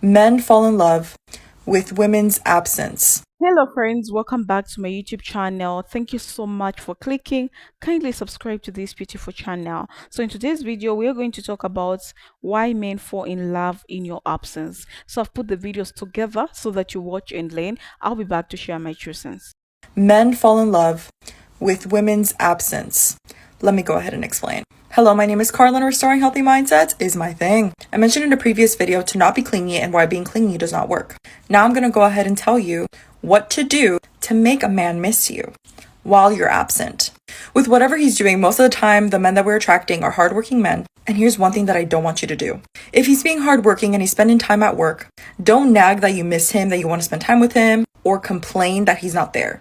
Men fall in love with women's absence. Hello, friends. Welcome back to my YouTube channel. Thank you so much for clicking. Kindly subscribe to this beautiful channel. So, in today's video, we are going to talk about why men fall in love in your absence. So, I've put the videos together so that you watch and learn. I'll be back to share my true sense. Men fall in love with women's absence. Let me go ahead and explain. Hello, my name is Carla and restoring healthy mindsets is my thing. I mentioned in a previous video to not be clingy and why being clingy does not work. Now I'm going to go ahead and tell you what to do to make a man miss you while you're absent. With whatever he's doing, most of the time, the men that we're attracting are hardworking men. And here's one thing that I don't want you to do. If he's being hardworking and he's spending time at work, don't nag that you miss him, that you want to spend time with him, or complain that he's not there.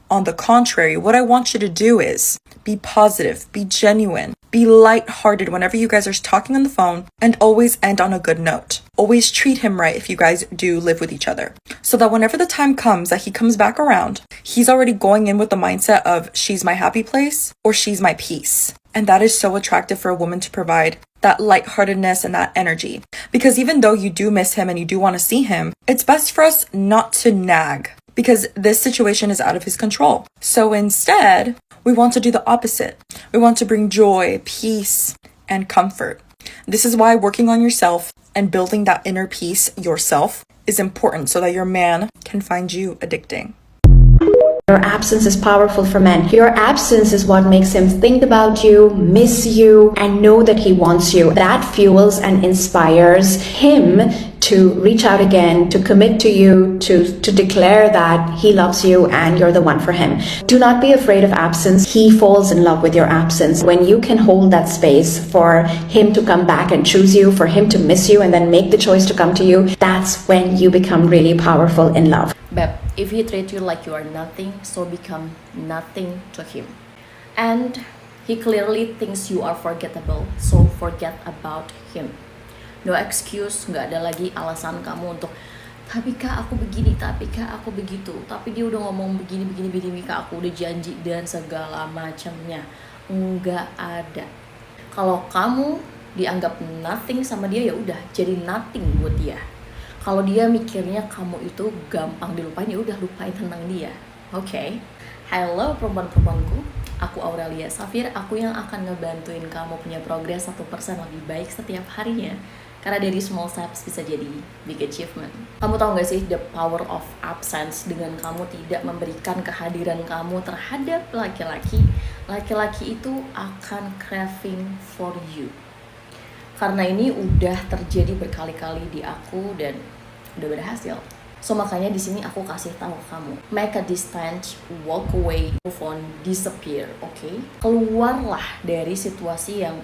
On the contrary, what I want you to do is be positive, be genuine, be lighthearted whenever you guys are talking on the phone, and always end on a good note. Always treat him right if you guys do live with each other. So that whenever the time comes that he comes back around, he's already going in with the mindset of she's my happy place or she's my peace. And that is so attractive for a woman to provide that lightheartedness and that energy. Because even though you do miss him and you do want to see him, it's best for us not to nag, because this situation is out of his control. So instead, we want to do the opposite. We want to bring joy, peace, and comfort. This is why working on yourself and building that inner peace yourself is important so that your man can find you addicting. Your absence is powerful for men. Your absence is what makes him think about you, miss you, and know that he wants you. That fuels and inspires him to reach out again, to commit to you, to declare that he loves you and you're the one for him. Do not be afraid of absence. He falls in love with your absence. When you can hold that space for him to come back and choose you, for him to miss you and then make the choice to come to you, that's when you become really powerful in love. Babe, if he treats you like you are nothing, so become nothing to him. And he clearly thinks you are forgettable, so forget about him. No excuse, nggak ada lagi alasan kamu untuk tapi kak aku begini, tapi kak aku begitu, tapi dia udah ngomong begini kak aku udah janji dan segala macamnya. Nggak ada. Kalau kamu dianggap nothing sama dia, ya udah jadi nothing buat dia. Kalau dia mikirnya kamu itu gampang dilupain, ya udah lupain tentang dia. Oke. Halo perempuan-perempuanku, aku Aurelia Safir, aku yang akan ngebantuin kamu punya progres 1% lebih baik setiap harinya. Karena dari small steps bisa jadi big achievement. Kamu tahu gak sih the power of absence? Dengan kamu tidak memberikan kehadiran kamu terhadap laki-laki, laki-laki itu akan craving for you. Karena ini udah terjadi berkali-kali di aku dan udah berhasil. So makanya di sini aku kasih tahu kamu, make a distance, walk away, move on, disappear, okay? Keluarlah dari situasi yang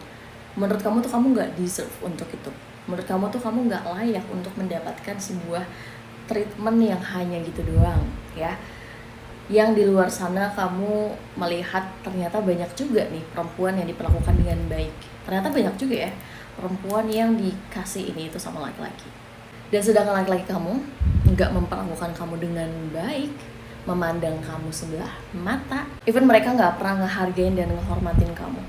menurut kamu tuh kamu nggak deserve untuk itu. Menurut kamu tuh kamu nggak layak untuk mendapatkan sebuah treatment yang hanya gitu doang, ya. Yang di luar sana kamu melihat ternyata banyak juga nih perempuan yang diperlakukan dengan baik. Ternyata banyak juga ya perempuan yang dikasih ini itu sama laki-laki. Dan sedangkan laki-laki kamu nggak memperlakukan kamu dengan baik, memandang kamu sebelah mata. Even mereka nggak pernah ngehargain dan ngehormatin kamu.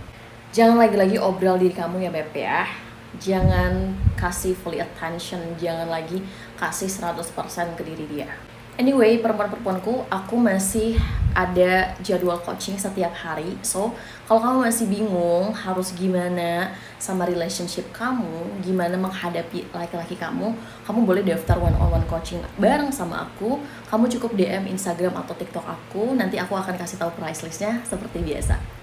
Jangan lagi-lagi obrol diri kamu ya Beb ya. Jangan kasih fully attention, jangan lagi kasih 100% ke diri dia. Anyway, perempuan-perempuanku, aku masih ada jadwal coaching setiap hari. So, kalau kamu masih bingung harus gimana sama relationship kamu, gimana menghadapi laki-laki kamu boleh daftar one-on-one coaching bareng sama aku. Kamu cukup DM Instagram atau TikTok aku, nanti aku akan kasih tahu price listnya seperti biasa.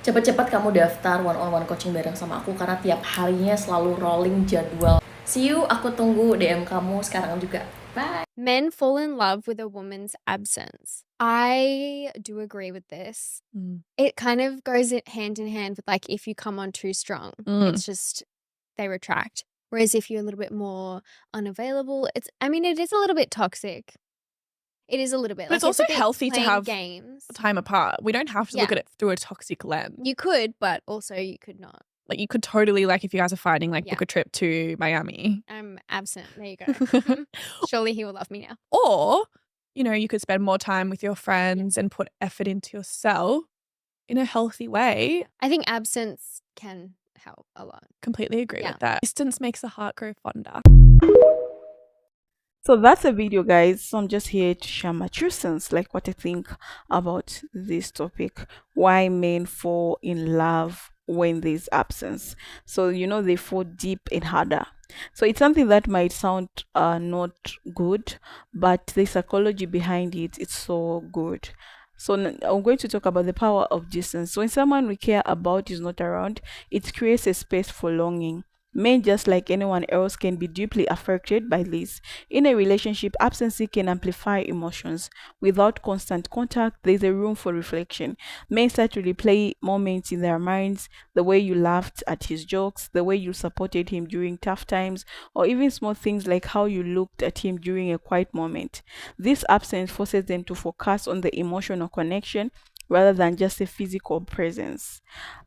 Cepat-cepat kamu daftar one-on-one coaching bareng sama aku karena tiap harinya selalu rolling jadwal. See you, aku tunggu DM kamu sekarang juga. Bye! Men fall in love with a woman's absence. I do agree with this. It kind of goes hand in hand with like if you come on too strong, it's just they retract. Whereas if you're a little bit more unavailable, it is a little bit toxic. It is a little bit. But it's also healthy to have games. time apart. We don't have to look at it through a toxic lens. You could, but also you could not. Like you could totally, like if you guys are fighting, like Yeah. book a trip to Miami. I'm absent. There you go. Surely he will love me now. Or, you could spend more time with your friends and put effort into yourself in a healthy way. I think absence can help a lot. Completely agree Yeah. with that. Distance makes the heart grow fonder. So that's a video, guys. So I'm just here to share my true sense, like what I think about this topic, why men fall in love when there's absence. So they fall deep and harder. So it's something that might sound not good, but the psychology behind it, it's so good. So I'm going to talk about the power of distance. When someone we care about is not around, it creates a space for longing. Men, just like anyone else, can be deeply affected by this. In a relationship, absence can amplify emotions. Without constant contact, there's a room for reflection. Men start to replay moments in their minds, the way you laughed at his jokes, the way you supported him during tough times, or even small things like how you looked at him during a quiet moment. This absence forces them to focus on the emotional connection rather than just a physical presence.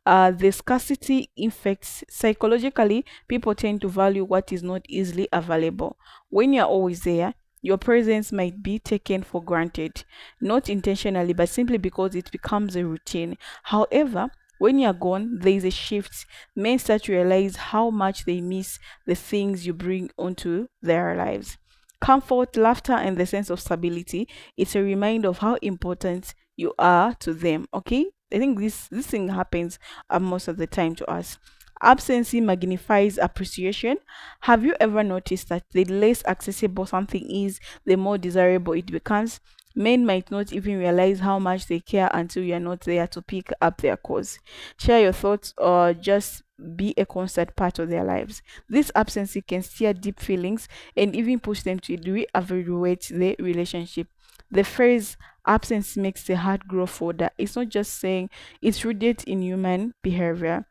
The scarcity infects psychologically, people tend to value what is not easily available. When you're always there, your presence might be taken for granted, not intentionally, but simply because it becomes a routine. However, when you're gone, there is a shift. Men start to realize how much they miss the things you bring onto their lives. Comfort, laughter, and the sense of stability. It's a reminder of how important you are to them. Okay, I think this thing happens most of the time to us. Absence magnifies appreciation. Have you ever noticed that the less accessible something is, the more desirable it becomes? Men might not even realize how much they care until you're not there to pick up their cause, share your thoughts, or just be a constant part of their lives. This absence can steer deep feelings and even push them to re-evaluate the relationship. The phrase absence makes the heart grow further. It's not just saying, it's rooted in human behavior.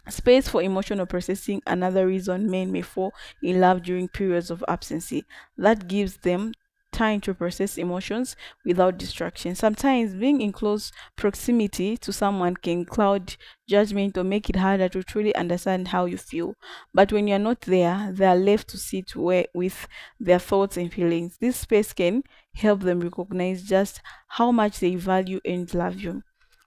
Space for emotional processing, another reason men may fall in love during periods of absence. That gives them time to process emotions without distraction. Sometimes being in close proximity to someone can cloud judgment or make it harder to truly understand how you feel. But when you're not there, they are left to sit with their thoughts and feelings. This space can help them recognize just how much they value and love you.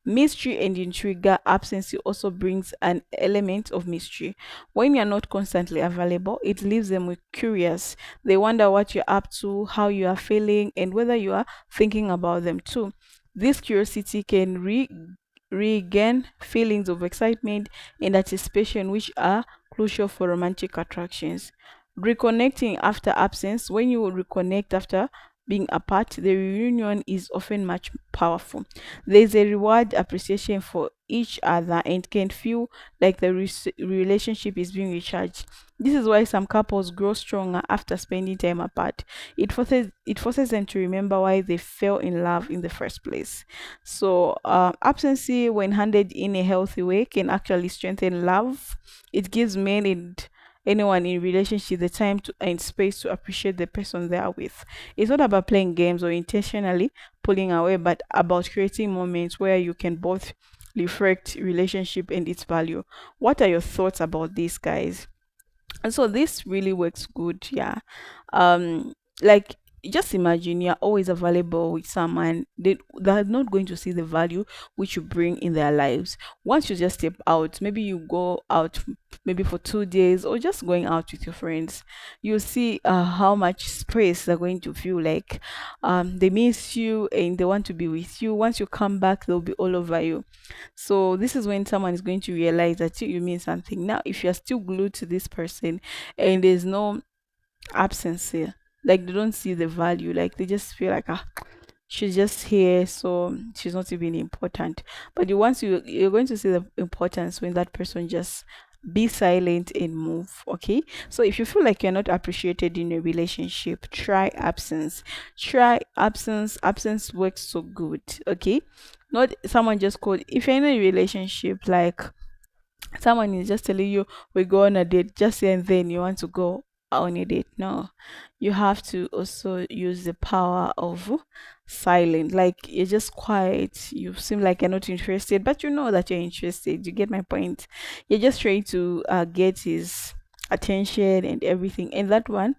Mystery and intrigue, absence also brings an element of mystery. When you're not constantly available, it leaves them with curious. They wonder what you're up to, how you are feeling, and whether you are thinking about them too. This curiosity can regain feelings of excitement and anticipation, which are crucial for romantic attractions. Reconnecting after absence, when you reconnect after being apart, the reunion is often much powerful. There's a reward appreciation for each other and can feel like the relationship is being recharged. This is why some couples grow stronger after spending time apart. It forces them to remember why they fell in love in the first place. So absence, when handled in a healthy way, can actually strengthen love. It gives men and anyone in relationship the time to and space to appreciate the person they are with. It's not about playing games or intentionally pulling away, but about creating moments where you can both reflect relationship and its value. What are your thoughts about this, guys? And so this really works good, yeah. Like, just imagine you're always available with someone. They're not going to see the value which you bring in their lives. Once you just step out, maybe you go out maybe for 2 days or just going out with your friends, you see how much space they're going to feel like. They miss you and they want to be with you. Once you come back, they'll be all over you. So this is when someone is going to realize that you mean something. Now, if you're still glued to this person and there's no absence here, like they don't see the value, like they just feel like, she's just here, so she's not even important. But you're going to see the importance when that person just be silent and move. Okay, so if you feel like you're not appreciated in a relationship, try absence. Absence works so good. Okay, not someone just called. If you're in a relationship, like someone is just telling you we go on a date, just and then you want to go on a date. No, you have to also use the power of silent. Like, you're just quiet, you seem like you're not interested, but you know that you're interested. You get my point? You're just trying to get his attention and everything, and that one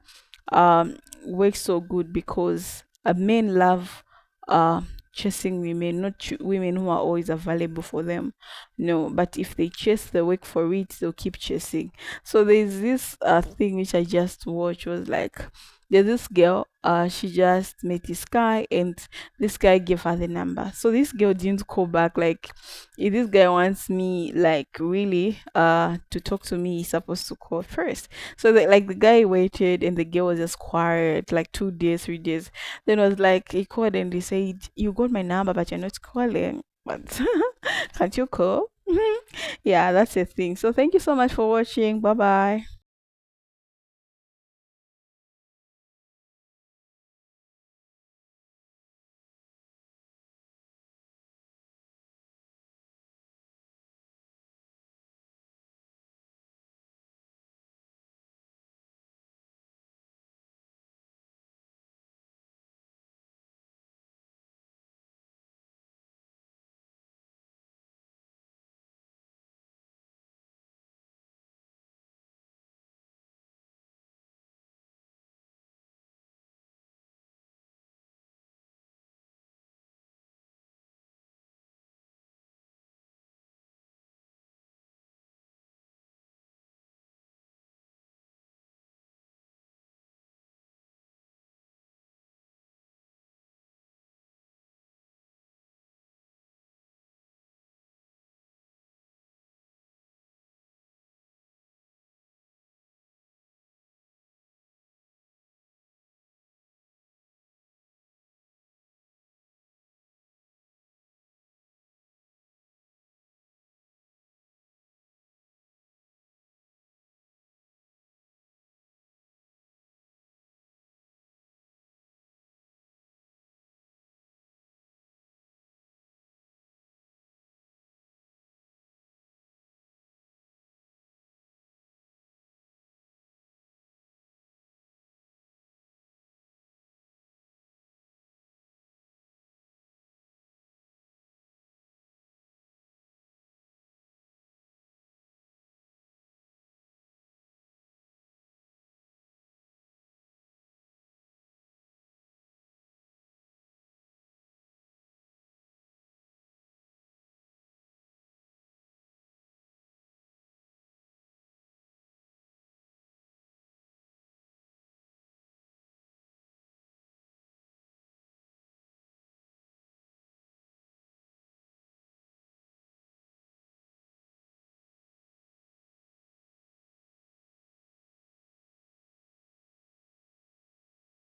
works so good because men love uh chasing women, not women who are always available for them. No, but if they chase the work for it, they'll keep chasing. So there's this thing which I just watched, was like, there's this girl, she just met this guy, and this guy gave her the number. So this girl didn't call back. Like, if this guy wants me, like, really to talk to me, he's supposed to call first. So the guy waited, and the girl was just quiet, like 2 days, 3 days. Then it was like he called, and he said, "You got my number, but you're not calling. But can't you call?" Yeah, that's the thing. So thank you so much for watching. Bye bye.